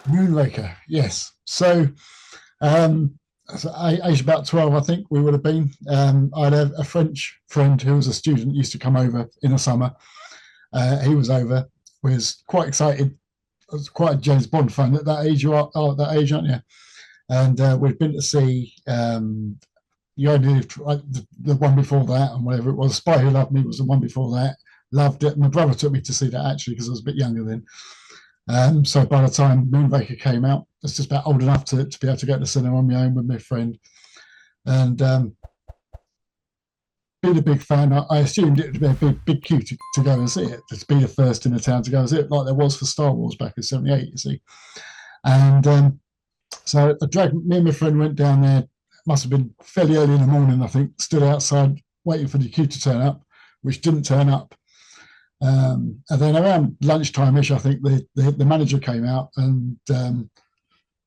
Moonraker, yes. Um, age about 12, I think we would have been. I had a French friend who was a student, used to come over in the summer. He was over, was quite excited. It was quite a James Bond fan at that age. You are at that age, aren't you? And we'd been to see You Only Live, the one before that, and whatever it was. Spy Who Loved Me was the one before that. Loved it. My brother took me to see that actually because I was a bit younger then. So by the time Moonraker came out, I was just about old enough to be able to go to the cinema on my own with my friend. And being a big fan, I assumed it would be a big queue to go and see it, to be the first in the town to go and see it, like there was for Star Wars back in '78, you see. And so I dragged me and my friend went down there. Must have been fairly early in the morning, I think. Stood outside waiting for the queue to turn up, which didn't turn up. And then around lunchtime-ish, I think the manager came out and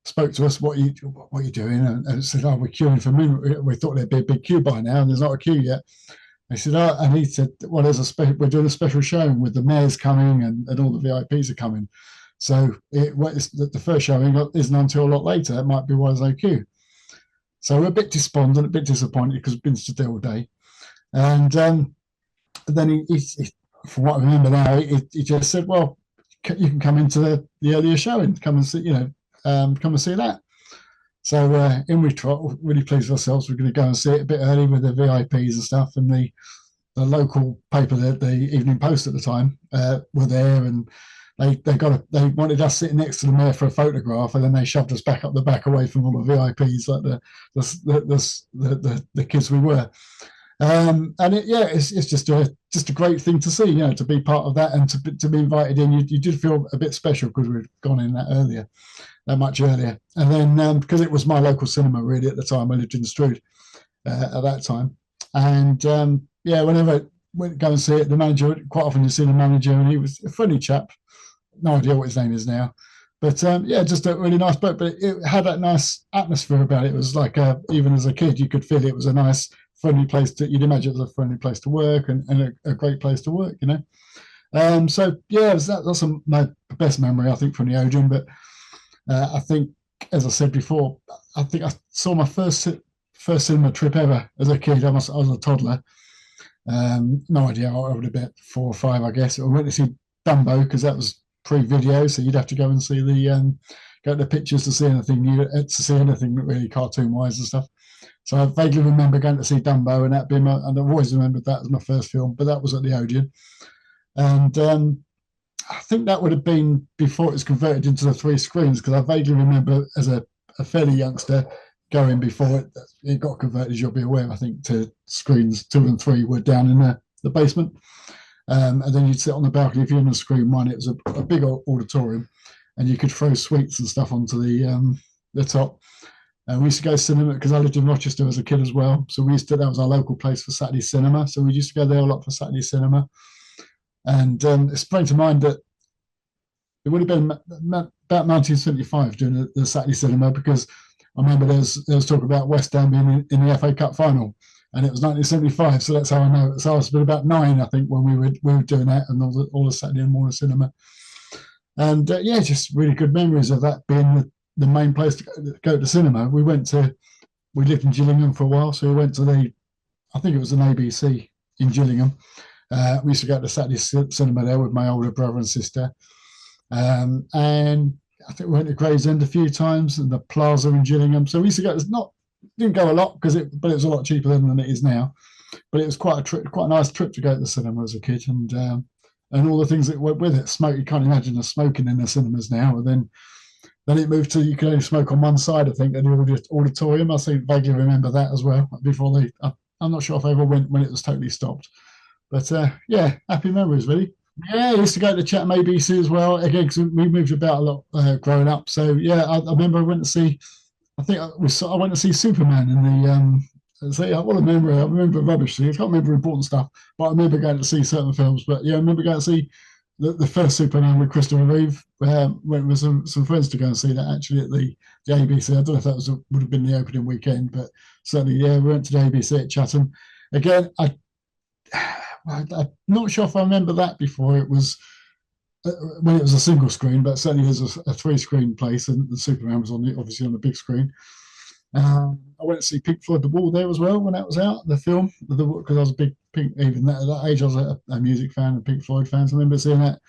spoke to us. What are you doing? And said, "Oh, we're queuing for Moon. We thought there'd be a big queue by now, and there's not a queue yet." I said, "Oh," and he said, "Well, we're doing a special showing with the mayor's coming and all the VIPs are coming. So the first showing isn't until a lot later. It might be why there's no queue." So we're a bit despondent, a bit disappointed because we've been stood all day. And then he, from what I remember now, he just said, "Well, you can come into the earlier showing, come and see, come and see that." So in we trot, really pleased with ourselves. We're going to go and see it a bit early with the VIPs and stuff, and the local paper, the Evening Post at the time, were there, and they wanted us sitting next to the mayor for a photograph, and then they shoved us back up the back away from all the VIPs, like the kids we were. It's just a great thing to see, to be part of that and to be invited in. You did feel a bit special because we'd gone in that much earlier, and then because it was my local cinema really at the time. I lived in Strood at that time, and whenever went go and see it, the manager, quite often you see the manager, and he was a friendly chap. No idea what his name is now, but just a really nice book. But it had that nice atmosphere about it. It was like even as a kid, you could feel it was a nice, friendly place you'd imagine it was a friendly place to work and a great place to work, that's my best memory, I think, from the Odeon. But I think, as I said before, I think I saw my first cinema trip ever as a kid. I was a toddler. No idea, I would have been 4 or 5, I guess. I went to see Dumbo because that was pre-video, so you'd have to go and see go to the pictures to see anything new, to see anything really cartoon-wise and stuff. So I vaguely remember going to see Dumbo, and and I've always remembered that as my first film, but that was at the Odeon. And I think that would have been before it was converted into the 3 screens, because I vaguely remember as a fairly youngster going before it got converted, as you'll be aware, I think, to screens 2 and 3 were down in the basement. And then you'd sit on the balcony. If you're in the screen 1, it was a big auditorium, and you could throw sweets and stuff onto the top. And we used to go to cinema because I lived in Rochester as a kid as well. So that was our local place for Saturday cinema. So we used to go there a lot for Saturday cinema. And it sprang to mind that it would have been about 1975 doing the Saturday cinema, because I remember there was talk about West Ham being in the FA Cup final, and it was 1975. So that's how I know. So I was about 9, I think, when we were doing that, and all the Saturday morning cinema. And just really good memories of that being the main place to go to cinema. We lived in Gillingham for a while, so we went to I think it was an ABC in Gillingham. We used to go to Saturday cinema there with my older brother and sister. And I think we went to Gravesend a few times, and the Plaza in Gillingham. So we used to go, didn't go a lot but it was a lot cheaper than it is now. But it was quite a nice trip to go to the cinema as a kid, and all the things that went with it. Smoke, you can't imagine the smoking in the cinemas now. And then it moved to, you could only smoke on one side, I think, in the auditorium. I think vaguely remember that as well. I'm not sure if I ever went when it was totally stopped. But happy memories, really. Yeah, I used to go to Chatham ABC as well. Again, because we moved about a lot growing up. So I remember I went to see. I went to see Superman in the. What a memory! I remember rubbish things. I can't remember important stuff, but I remember going to see certain films. But I remember going to see the first Superman with Christopher Reeve. Went with some friends to go and see that actually at the ABC. I don't know if that would have been the opening weekend, but certainly, we went to the ABC at Chatham. Again, I'm not sure if I remember that before. It was when it was a single screen, but certainly there's a three screen place, and the Superman was on it, obviously on the big screen. I went to see Pink Floyd The Wall there as well when that was out, the film, because I was a big Pink, even at that age, I was a music fan and Pink Floyd fan. So I remember seeing that.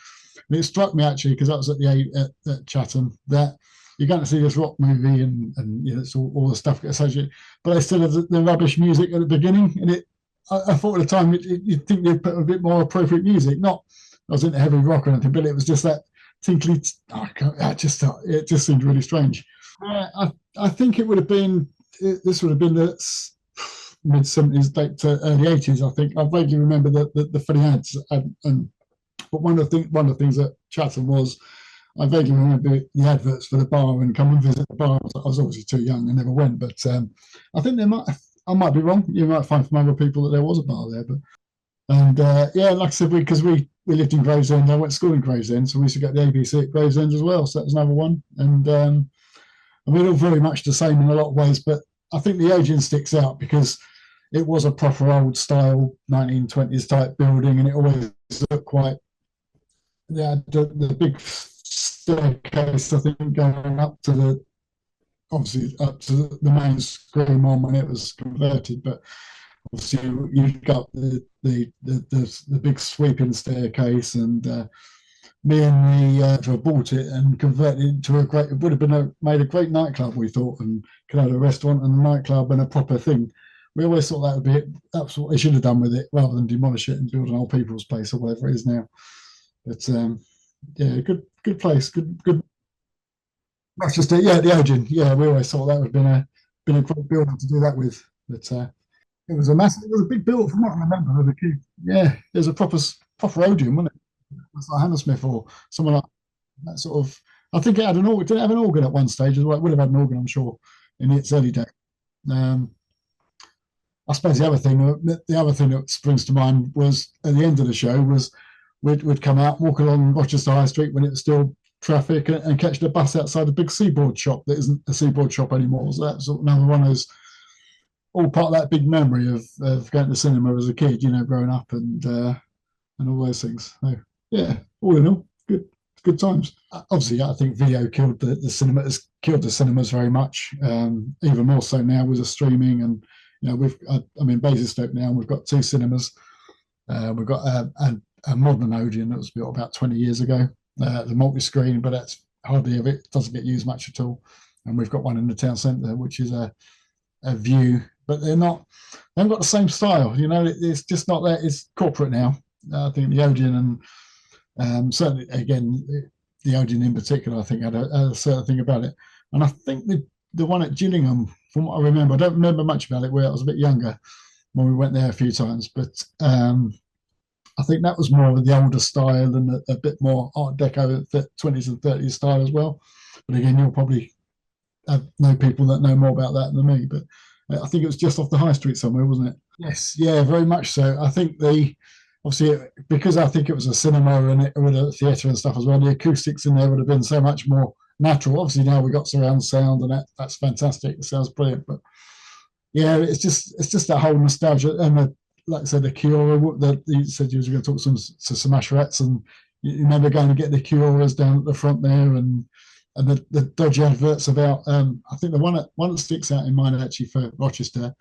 And it struck me actually, because that was at Chatham, that you're going to see this rock movie and you know, it's all the stuff gets associated, but they still have the rubbish music at the beginning. And I thought at the time you'd think they'd put a bit more appropriate music. Not, I was into heavy rock or anything, but it was just that tinkly. It just seemed really strange. I think it would have been, this would have been the mid 70s, late to early 80s. I think I vaguely remember the funny ads, but one of the things at Chatham was, I vaguely remember the adverts for the bar and come and visit the bar. I was obviously too young and never went, but I think I might be wrong. You might find from other people that there was a bar there, but yeah, like I said, because we lived in Gravesend, I went to school in Gravesend, so we used to get the ABC at Gravesend as well. So that was another one, and we're all very much the same in a lot of ways. But I think the Odeon sticks out because it was a proper old style 1920s type building, and it always looked quite, yeah, the big staircase, I think, going up to obviously up to the main screen one when it was converted, but obviously you've got the big sweeping staircase, and me and the bought it and converted it into it would have been made a great nightclub, we thought, and could have a restaurant and a nightclub and a proper thing. We always thought that would be it. That's what they should have done with it, rather than demolish it and build an old people's place or whatever it is now. But yeah, good place, good. That's just yeah, the Odeon. Yeah, we always thought that would have been a great building to do that with. But it was it was a big build from what I remember as a kid. Yeah, there's a proper Odeon, wasn't it? It's like Hammersmith or someone like that sort of. I think it had an organ. Did it have an organ at one stage as well? It would have had an organ, I'm sure, in its early days. Um, I suppose the other thing that springs to mind was at the end of the show was we'd come out, walk along Rochester High Street when it was still traffic, and catch the bus outside the big Seaboard shop that isn't a Seaboard shop anymore. So that's another one of those, all part of that big memory of going to the cinema as a kid, you know, growing up and all those things. So yeah, all in all, good times. Obviously, I think video killed the cinema. Has killed the cinemas very much. Even more so now with the streaming, and you know, I'm in Basingstoke now, and we've got two cinemas. We've got a modern Odeon that was built about 20 years ago, the multi-screen, but that's hardly of it. Doesn't get used much at all. And we've got one in the town centre, which is a view, but they haven't got the same style. You know, it's just not that. It's corporate now. I think the Odeon, and certainly again the Odeon in particular, I think had a certain thing about it. And I think the one at Gillingham, from what I remember, I don't remember much about it, where I was a bit younger when we went there a few times, but I think that was more of the older style and a bit more Art Deco, 20s and 30s style as well. But again, you'll probably know people that know more about that than me. But I think it was just off the high street somewhere, wasn't it? Yes, yeah, very much so. I think obviously, because I think it was a cinema and it was a theatre and stuff as well, the acoustics in there would have been so much more natural. Obviously, now we've got surround sound, and that's fantastic. It sounds brilliant. But yeah, it's just that whole nostalgia, and like I said, the Kiora, that you said you were going to talk to some Asherettes, and you remember going to get the Kioras down at the front there, and the dodgy adverts about. I think the one that sticks out in mind actually for Rochester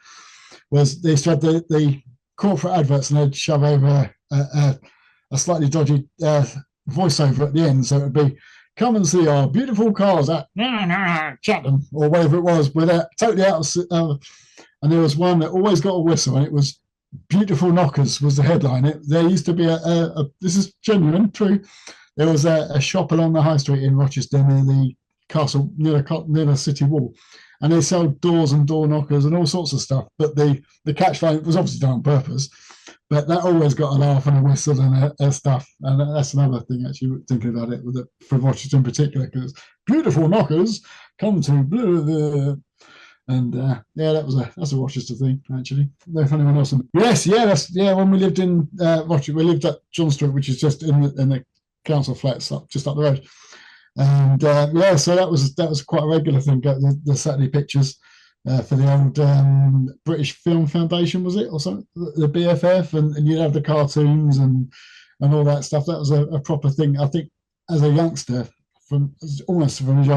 was they used to have the corporate adverts, and they'd shove over a slightly dodgy voiceover at the end, so it'd be, "Come and see our beautiful cars at Chatham," or whatever it was, without totally out of. And there was one that always got a whistle, and it was "Beautiful Knockers" was the headline. There used to be this is genuine, true. There was a shop along the high street in Rochester near the castle, near the city wall, and they sold doors and door knockers and all sorts of stuff. But the catchline was obviously done on purpose, but that always got a laugh and a whistle and stuff. And that's another thing, actually, thinking about it for Rochester in particular, because "Beautiful Knockers come to blah, blah, blah." And yeah, that's a Rochester thing, actually. No, if anyone else. Yes, yeah, when we lived in Rochester, we lived at John Street, which is just in the council flats just up the road. And yeah, so that was quite a regular thing. Get the Saturday pictures for the old British Film Foundation, was it, or something? The BFF, and you'd have the cartoons and all that stuff. That was a proper thing. I think as a youngster, from almost from as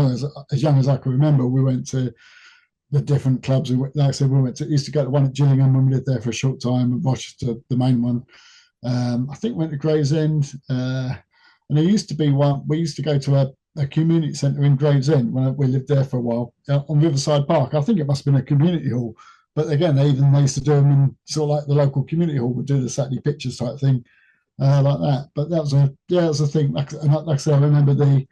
young as I can remember, we went to the different clubs. Like I said, we used to go to one at Gillingham when we lived there for a short time, and Rochester, the main one. I think went to Gravesend, and there used to be one. We used to go to a community centre in Gravesend when we lived there for a while on Riverside Park. I think it must have been a community hall, but again, they used to do them in sort of like the local community hall would do the Saturday pictures type thing, like that. But that was a thing. Like I said, I remember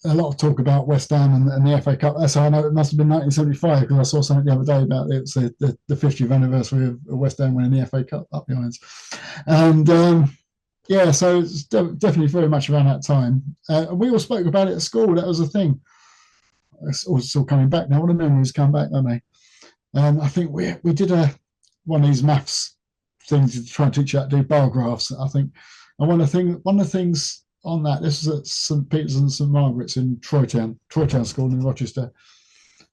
a lot of talk about West Ham and the FA Cup. That's how I know it must have been 1975 because I saw something the other day about it. It's the 50th anniversary of West Ham winning the FA Cup up behind. And yeah, so it's definitely very much around that time. We all spoke about it at school. That was the thing. It's all still coming back now. All the memories come back, don't they? I think we did one of these maths things to try and teach you how to do bar graphs. I think, and one of the things on that, this was at St Peter's and St Margaret's in Troytown School in Rochester,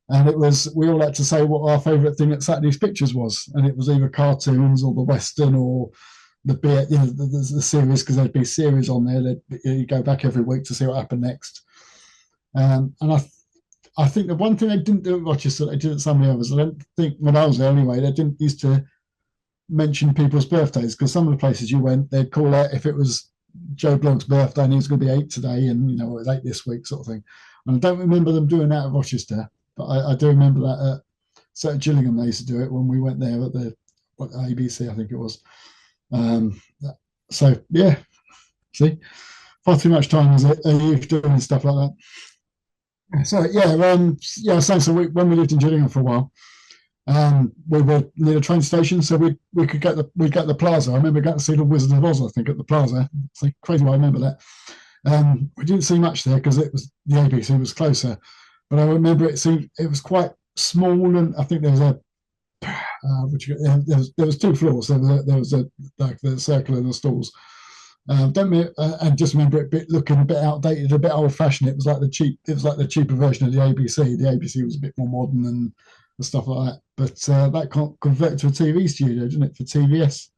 and it was we all had to say what our favourite thing at Saturday's pictures was, and it was either cartoons or the Western or the series, because there'd be series on there. You go back every week to see what happened next, and I think the one thing they didn't do at Rochester, they did at some of the others. I don't think when I was there anyway, they didn't used to mention people's birthdays, because some of the places you went, they'd call out if it was Joe Blogg's birthday and he was going to be 8 today, and it was 8 this week, sort of thing. And I don't remember them doing that at Rochester, but I do remember that at Gillingham they used to do it when we went there at the ABC, I think it was. So yeah, see, far too much time as a youth doing stuff like that. So yeah, so when we lived in Gillingham for a while, we were near the train station, so we could get the plaza. I remember going to see the Wizard of Oz, I think, at the plaza. It's like crazy, I remember that. We didn't see much there because it was the ABC was closer, but I remember it was quite small, and I think there was there was 2 floors. There was like the circle and the stalls. And just remember it looking a bit outdated, a bit old-fashioned. It was like the cheaper version of the ABC. The ABC was a bit more modern and stuff like that. But that converted to a TV studio, didn't it, for TVS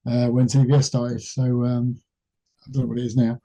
when TVS started? So I don't know what it is now.